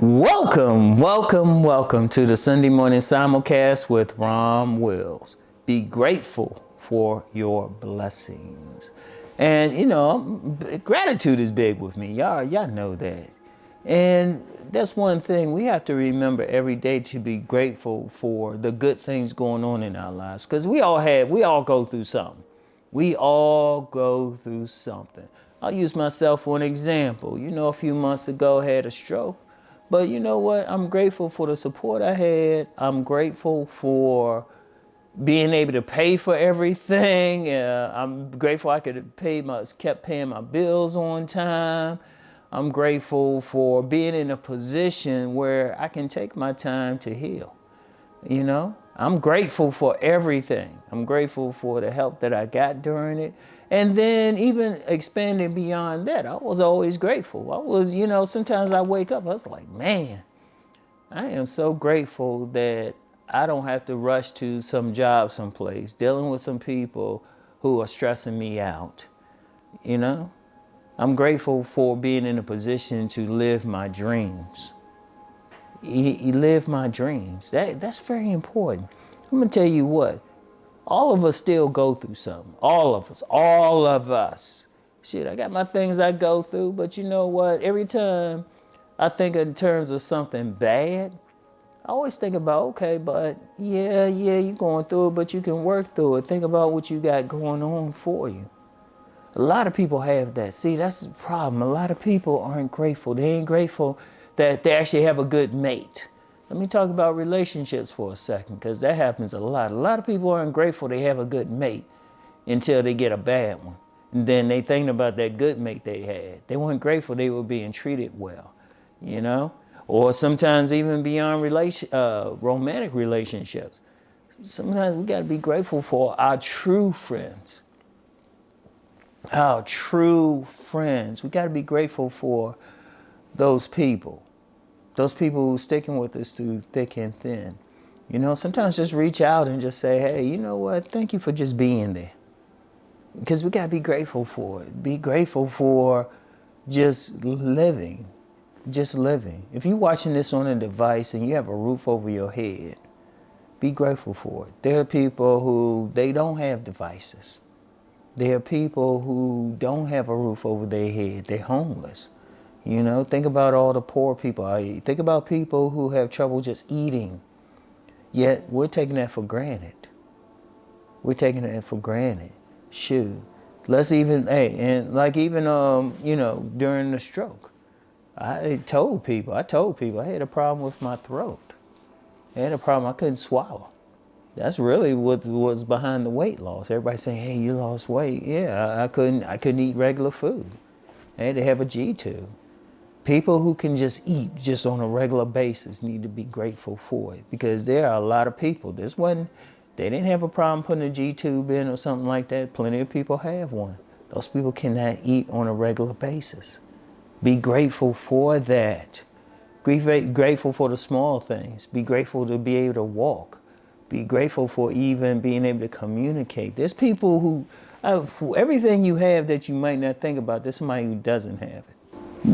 Welcome to the Sunday morning simulcast with Rom Wills. Be grateful for your blessings. And gratitude is big with me. Y'all know that. And that's one thing we have to remember every day, to be grateful for the good things going on in our lives. Because we all go through something. We all go through something. I'll use myself for an example. A few months ago I had a stroke. But you know what? I'm grateful for the support I had. I'm grateful for being able to pay for everything. I'm grateful I kept paying my bills on time. I'm grateful for being in a position where I can take my time to heal. I'm grateful for everything. I'm grateful for the help that I got during it. And then even expanding beyond that, I was always grateful. Sometimes I wake up, I was like, man, I am so grateful that I don't have to rush to some job someplace, dealing with some people who are stressing me out. I'm grateful for being in a position to live my dreams. Live my dreams. That's very important. I'm gonna tell you what, all of us still go through something. All of us. Shit, I got my things I go through, but you know what? Every time I think in terms of something bad, I always think about, okay, but yeah, you're going through it, but you can work through it. Think about what you got going on for you. A lot of people have that. See, that's the problem. A lot of people aren't grateful. They ain't grateful that they actually have a good mate. Let me talk about relationships for a second, because that happens a lot. A lot of people aren't grateful they have a good mate until they get a bad one. And then they think about that good mate they had. They weren't grateful they were being treated well, Or sometimes even beyond romantic relationships. Sometimes we got to be grateful for our true friends. Our true friends. We got to be grateful for those people who sticking with us through thick and thin. Sometimes just reach out and just say, hey, you know what? Thank you for just being there. Because we got to be grateful for it. Be grateful for just living. Just living. If you're watching this on a device and you have a roof over your head, be grateful for it. There are people who, they don't have devices. There are people who don't have a roof over their head. They're homeless. Think about all the poor people. Think about people who have trouble just eating. Yet we're taking that for granted. We're taking that for granted. Shoot. Let's even, during the stroke, I told people I had a problem with my throat. I had a problem, I couldn't swallow. That's really what was behind the weight loss. Everybody's saying, hey, you lost weight. Yeah, I couldn't eat regular food. I had to have a G-tube. People who can just eat just on a regular basis need to be grateful for it, because there are a lot of people. They didn't have a problem putting a G-tube in or something like that. Plenty of people have one. Those people cannot eat on a regular basis. Be grateful for that. Be grateful for the small things. Be grateful to be able to walk. Be grateful for even being able to communicate. There's people who, everything you have that you might not think about, there's somebody who doesn't have it.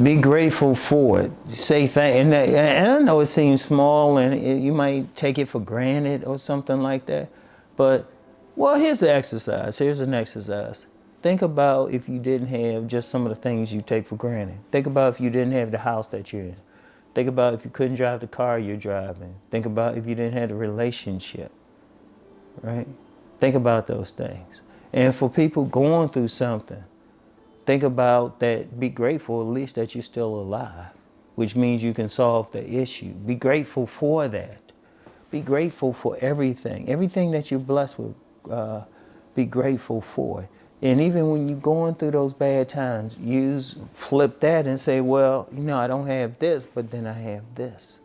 Be grateful for it. Say thank, and I know it seems small and you might take it for granted or something like that. But, here's the exercise. Here's an exercise. Think about if you didn't have just some of the things you take for granted. Think about if you didn't have the house that you're in. Think about if you couldn't drive the car you're driving. Think about if you didn't have the relationship, right? Think about those things. And for people going through something, think about that. Be grateful at least that you're still alive, which means you can solve the issue. Be grateful for that. Be grateful for everything. Everything that you're blessed with, be grateful for. And even when you're going through those bad times, flip that and say, well, I don't have this, but then I have this.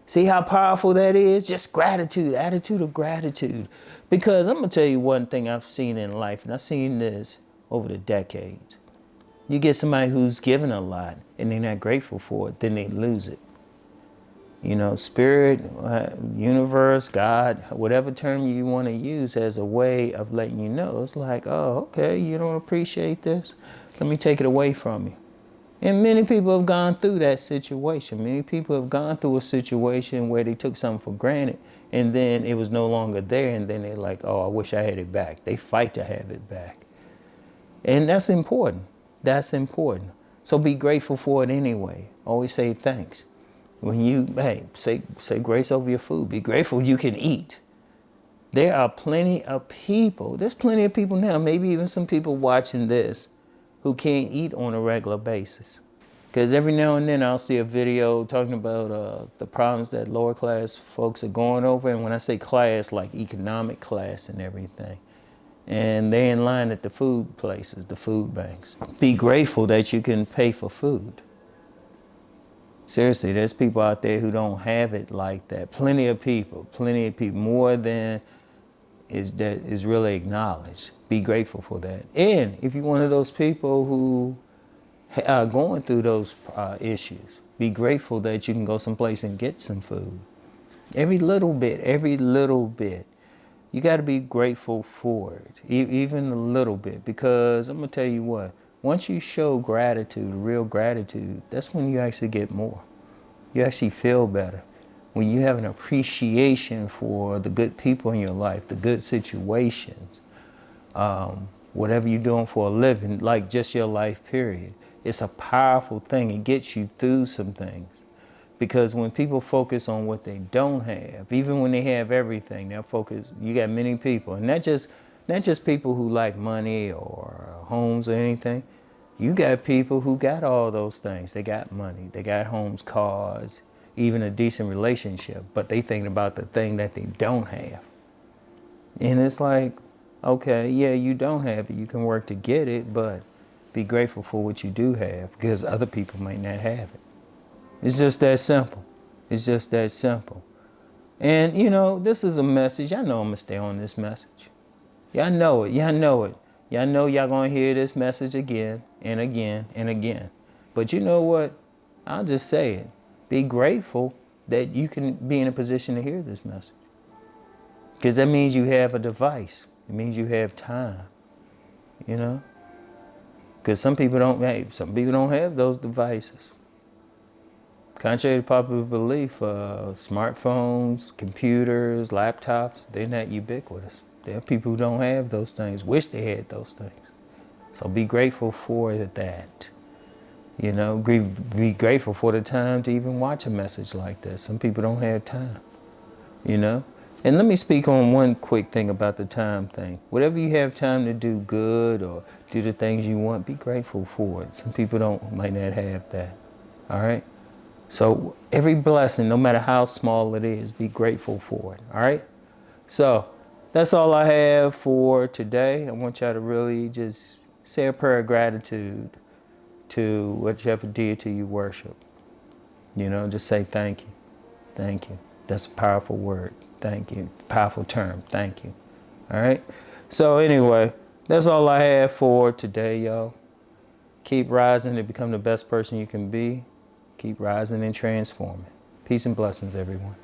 See how powerful that is? Just gratitude, attitude of gratitude. Because I'm going to tell you one thing I've seen in life, and I've seen this over the decades. You get somebody who's given a lot and they're not grateful for it, then they lose it. Spirit, universe, God, whatever term you want to use as a way of letting you know. It's like, oh, okay, you don't appreciate this? Let me take it away from you. And many people have gone through that situation. Many people have gone through a situation where they took something for granted and then it was no longer there, and then they're like, oh, I wish I had it back. They fight to have it back. And that's important. That's important. So be grateful for it anyway. Always say thanks. When you, hey, say grace over your food. Be grateful you can eat. There are plenty of people, there's plenty of people now, maybe even some people watching this, who can't eat on a regular basis. Because every now and then I'll see a video talking about the problems that lower class folks are going over. And when I say class, like economic class and everything. And they're in line at the food places, the food banks. Be grateful that you can pay for food. Seriously, there's people out there who don't have it like that. Plenty of people, more than is really acknowledged. Be grateful for that. And if you're one of those people who are going through those issues, be grateful that you can go someplace and get some food. Every little bit. You got to be grateful for it, even a little bit, because I'm going to tell you what, once you show gratitude, real gratitude, that's when you actually get more. You actually feel better. When you have an appreciation for the good people in your life, the good situations, whatever you're doing for a living, like just your life period, it's a powerful thing. It gets you through some things. Because when people focus on what they don't have, even when they have everything, they'll focus, you got many people, and not just people who like money or homes or anything. You got people who got all those things. They got money, they got homes, cars, even a decent relationship, but they thinking about the thing that they don't have. And it's like, okay, yeah, you don't have it. You can work to get it, but be grateful for what you do have, because other people might not have it. It's just that simple. It's just that simple. And, you know, this is a message. I know I'm going to stay on this message. Y'all know it. Y'all know it. Y'all know y'all going to hear this message again and again and again. But you know what? I'll just say it. Be grateful that you can be in a position to hear this message. Because that means you have a device. It means you have time. You know? Because some people don't have those devices. Contrary to popular belief, smartphones, computers, laptops, they're not ubiquitous. There are people who don't have those things, wish they had those things. So be grateful for that. You know, be grateful for the time to even watch a message like this. Some people don't have time, you know. And let me speak on one quick thing about the time thing. Whatever you have time to do good or do the things you want, be grateful for it. Some people might not have that, all right? So every blessing, no matter how small it is, be grateful for it, all right? So that's all I have for today. I want y'all to really just say a prayer of gratitude to whichever deity you worship. You know, just say thank you. Thank you. That's a powerful word. Thank you. Powerful term. Thank you. All right? So anyway, that's all I have for today, y'all. Keep rising to become the best person you can be. Keep rising and transforming. Peace and blessings, everyone.